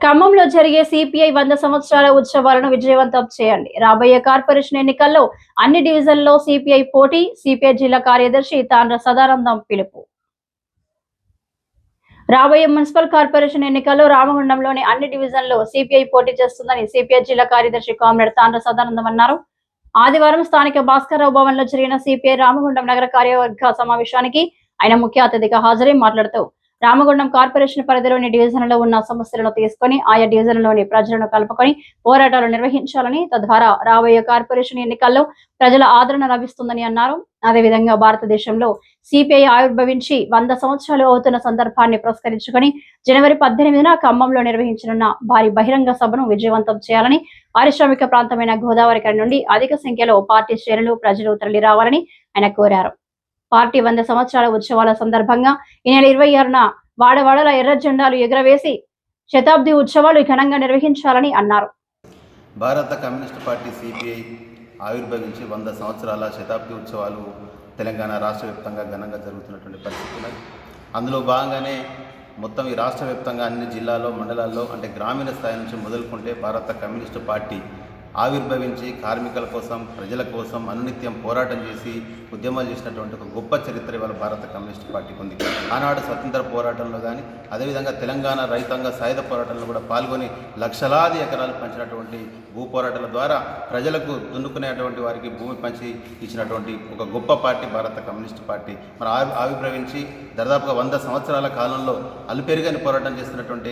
ఖమ్మంలో జరిగే సిపిఐ 100 సంవత్సరాల ఉత్సవాలను విజయవంతం చేయండి. రాబోయే కార్పొరేషన్ ఎన్నికల్లో అన్ని డివిజన్లలో సిపిఐ పోటీ. సిపిఐ జిల్లా కార్యదర్శి తాండ్ర సదానందం పిలుపు. రాబోయే మున్సిపల్ కార్పొరేషన్ ఎన్నికల్లో రామగుండంలోని అన్ని డివిజన్లలో సిపిఐ పోటీ చేస్తుందని సిపిఐ జిల్లా కార్యదర్శి కామ్రేడ్ తాండ్ర సదానందం అన్నారు. ఆదివారం స్థానిక భాస్కరరావు భవన్ లో జరిగిన సిపిఐ రామగుండం నగర కార్యవర్గ సమావేశానికి ఆయన ముఖ్య అతిథిగా హాజరై మాట్లాడుతూ రామగుండం కార్పొరేషన్ పరిధిలోని డివిజన్లలో ఉన్న సమస్యలను తీసుకుని ఆయా డివిజన్లలోని ప్రజలను కలుపుకొని పోరాటాలు నిర్వహించాలని, తద్వారా రాబోయే కార్పొరేషన్ ఎన్నికల్లో ప్రజల ఆదరణ లభిస్తుందని అన్నారు. అదేవిధంగా భారతదేశంలో సిపిఐ ఆవిర్భవించి 100 సంవత్సరాలు అవుతున్న సందర్భాన్ని పురస్కరించుకొని జనవరి 18న ఖమ్మంలో నిర్వహించనున్న భారీ బహిరంగ సభను విజయవంతం చేయాలని, పారిశ్రామిక ప్రాంతమైన గోదావరి కని నుండి అధిక సంఖ్యలో పార్టీ శ్రేణులు ప్రజలు తరలి రావాలని ఆయన కోరారు. పార్టీ 100 సంవత్సరాల ఉత్సవాల సందర్భంగా ఈ నెల 26న వాడవాడల ఎర్ర జెండాలు ఎగురవేసి శతాబ్ది ఉత్సవాలు ఘనంగా నిర్వహించాలని అన్నారు. భారత కమ్యూనిస్ట్ పార్టీ సిపిఐ ఆవిర్భవించి 100 సంవత్సరాల శతాబ్ది ఉత్సవాలు తెలంగాణ రాష్ట్ర వ్యాప్తంగా ఘనంగా జరుగుతున్నటువంటి పరిస్థితులు. అందులో భాగంగానే మొత్తం ఈ రాష్ట్ర వ్యాప్తంగా అన్ని జిల్లాల్లో, మండలాల్లో అంటే గ్రామీణ స్థాయి నుంచి మొదలుకుంటే భారత కమ్యూనిస్ట్ పార్టీ ఆవిర్భవించి కార్మికుల కోసం, ప్రజల కోసం అనునిత్యం పోరాటం చేసి ఉద్యమాలు చేసినటువంటి ఒక గొప్ప చరిత్ర ఇవాళ భారత కమ్యూనిస్ట్ పార్టీకి ఉంది. ఆనాడు స్వతంత్ర పోరాటంలో కానీ, అదేవిధంగా తెలంగాణ రైతాంగ సాయుధ పోరాటంలో కూడా పాల్గొని లక్షలాది ఎకరాలు పంచినటువంటి భూ పోరాటాల ద్వారా ప్రజలకు దున్నుకునేటువంటి వారికి భూమి పంచి ఇచ్చినటువంటి ఒక గొప్ప పార్టీ భారత కమ్యూనిస్ట్ పార్టీ. మరి ఆవిర్భవించి దాదాపుగా 100 సంవత్సరాల కాలంలో అలుపెరుగని పోరాటం చేస్తున్నటువంటి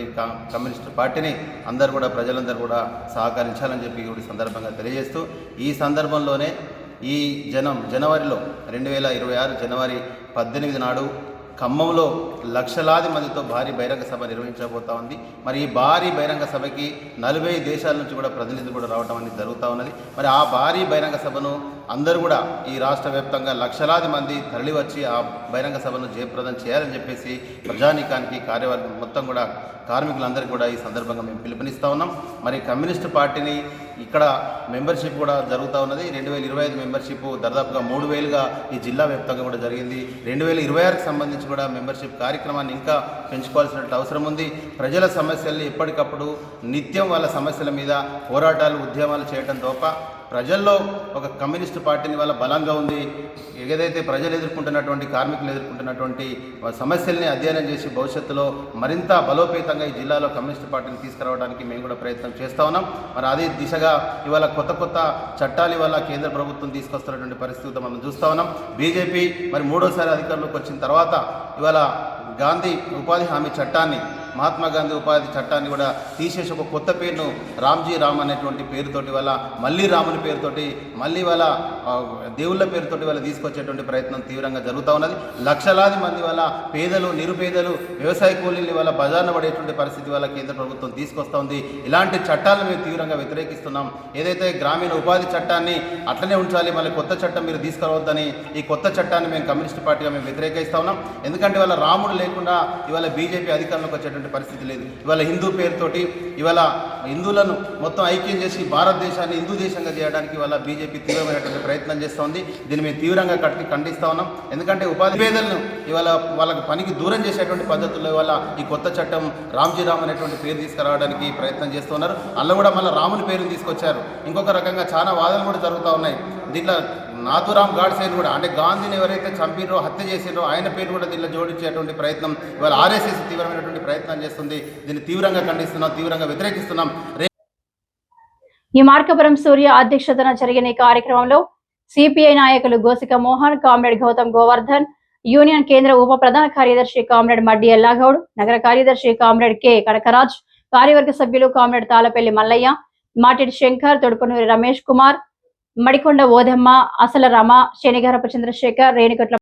కమ్యూనిస్ట్ పార్టీని అందరూ కూడా, ప్రజలందరూ కూడా సహకరించాలని చెప్పి సందర్భంగా తెలియజేస్తూ, ఈ సందర్భంలోనే ఈ జనవరిలో 2026 జనవరి 18 నాడు ఖమ్మంలో లక్షలాది మందితో భారీ బహిరంగ సభ నిర్వహించబోతా ఉంది. మరి ఈ భారీ బహిరంగ సభకి 40 దేశాల నుంచి కూడా ప్రతినిధులు కూడా రావడం అనేది జరుగుతూ ఉన్నది. మరి ఆ భారీ బహిరంగ సభను అందరూ కూడా ఈ రాష్ట్ర వ్యాప్తంగా లక్షలాది మంది తరలి వచ్చి ఆ బహిరంగ సభను జయప్రదం చేయాలని చెప్పేసి ప్రజానీకానికి, కార్యవర్గం మొత్తం కూడా, కార్మికులందరికీ కూడా ఈ సందర్భంగా మేము పిలుపునిస్తూ ఉన్నాం. మరి కమ్యూనిస్ట్ పార్టీని ఇక్కడ మెంబర్షిప్ కూడా జరుగుతూ ఉన్నది. 2025 మెంబర్షిప్ దాదాపుగా 3000గా ఈ జిల్లా వ్యాప్తంగా కూడా జరిగింది. 2026కి సంబంధించి కూడా మెంబర్షిప్ కార్యక్రమాన్ని ఇంకా పెంచుకోవాల్సిన అవసరం ఉంది. ప్రజల సమస్యల్ని ఎప్పటికప్పుడు నిత్యం వాళ్ళ సమస్యల మీద పోరాటాలు, ఉద్యమాలు చేయడం తప్ప ప్రజల్లో ఒక కమ్యూనిస్ట్ పార్టీని వల్ల బలంగా ఉంది. ఏదైతే ప్రజలు ఎదుర్కొంటున్నటువంటి, కార్మికులు ఎదుర్కొంటున్నటువంటి సమస్యల్ని అధ్యయనం చేసి భవిష్యత్తులో మరింత బలోపేతంగా ఈ జిల్లాలో కమ్యూనిస్ట్ పార్టీని తీసుకురావడానికి మేము కూడా ప్రయత్నం చేస్తూ ఉన్నాం. మరి అదే దిశగా ఇవాళ కొత్త చట్టాలు ఇవాళ కేంద్ర ప్రభుత్వం తీసుకొస్తున్నటువంటి పరిస్థితి మనం చూస్తూ ఉన్నాం. బీజేపీ మరి 3వ అధికారంలోకి వచ్చిన తర్వాత ఇవాళ గాంధీ ఉపాధి హామీ చట్టాన్ని, మహాత్మా గాంధీ ఉపాధి చట్టాన్ని కూడా తీసేసి ఒక కొత్త పేరును రామ్ అనేటువంటి పేరుతోటి వల్ల మళ్ళీ రాముని పేరుతోటి, మళ్ళీ వాళ్ళ దేవుళ్ళ పేరుతోటి వాళ్ళ తీసుకొచ్చేటువంటి ప్రయత్నం తీవ్రంగా జరుగుతూ ఉన్నది. లక్షలాది మంది వల్ల పేదలు, నిరుపేదలు, వ్యవసాయ కూలీలు వల్ల బజార్న పడేటువంటి పరిస్థితి వల్ల కేంద్ర ప్రభుత్వం తీసుకొస్తూ ఉంది. ఇలాంటి చట్టాలను మేము తీవ్రంగా వ్యతిరేకిస్తున్నాం. ఏదైతే గ్రామీణ ఉపాధి చట్టాన్ని అట్లనే ఉంచాలి, మళ్ళీ కొత్త చట్టం మీరు తీసుకురావద్దని ఈ కొత్త చట్టాన్ని మేము కమ్యూనిస్ట్ పార్టీగా మేము వ్యతిరేకిస్తూ ఉన్నాం. ఎందుకంటే వాళ్ళ రాముడు లేకుండా ఇవాళ బీజేపీ అధికారంలోకి వచ్చేటువంటి పరిస్థితి లేదు. ఇవాళ హిందూ పేరుతోటి ఇవాళ హిందువులను మొత్తం ఐక్యం చేసి భారతదేశాన్ని హిందూ దేశంగా చేయడానికి ఇవాళ బీజేపీ తీవ్రమైనటువంటి ప్రయత్నం చేస్తోంది. దీన్ని మేము తీవ్రంగా ఖండిస్తూ ఉన్నాం. ఎందుకంటే ఉపాధి పేదలను ఇవాళ వాళ్ళకి పనికి దూరం చేసేటువంటి పద్ధతుల్లో ఇవాళ ఈ కొత్త చట్టం రామ్ అనేటువంటి పేరు తీసుకురావడానికి ప్రయత్నం చేస్తున్నారు. అందులో కూడా మళ్ళీ రాముని పేరుని తీసుకొచ్చారు. ఇంకొక రకంగా చాలా వాదనలు కూడా జరుగుతూ ఉన్నాయి. దీంట్లో నాథురామ్ గాడ్సేని కూడా, అంటే గాంధీని ఎవరైతే చంపిరో, హత్య చేసిరో ఆయన పేరు కూడా దీనిలో జోడించేటువంటి ప్రయత్నం ఇవాళ ఆర్ఎస్ఎస్ తీవ్రమైనటువంటి ప్రయత్నం చేస్తుంది. దీన్ని తీవ్రంగా ఖండిస్తున్నాం, తీవ్రంగా వ్యతిరేకిస్తున్నాం. ఈ మార్కపురం సూర్య అధ్యక్షతన జరిగిన ఈ కార్యక్రమంలో సిపిఐ నాయకులు గోసిక మోహన్, కామ్రేడ్ గౌతమ్ గోవర్ధన్, యూనియన్ కేంద్ర ఉప ప్రధాన కార్యదర్శి కామ్రేడ్ మడ్డి ఎల్లాగౌడ్, నగర కార్యదర్శి కామ్రేడ్ కె కనకరాజ్, కార్యవర్గ సభ్యులు కామ్రేడ్ తాళపల్లి మల్లయ్య, మాటిడి శంకర్, తొడుపనూరి రమేష్ కుమార్, మడికొండ ఓదమ్మ, అసల రమ, శనిగారపు చంద్రశేఖర్, రేణికట్ల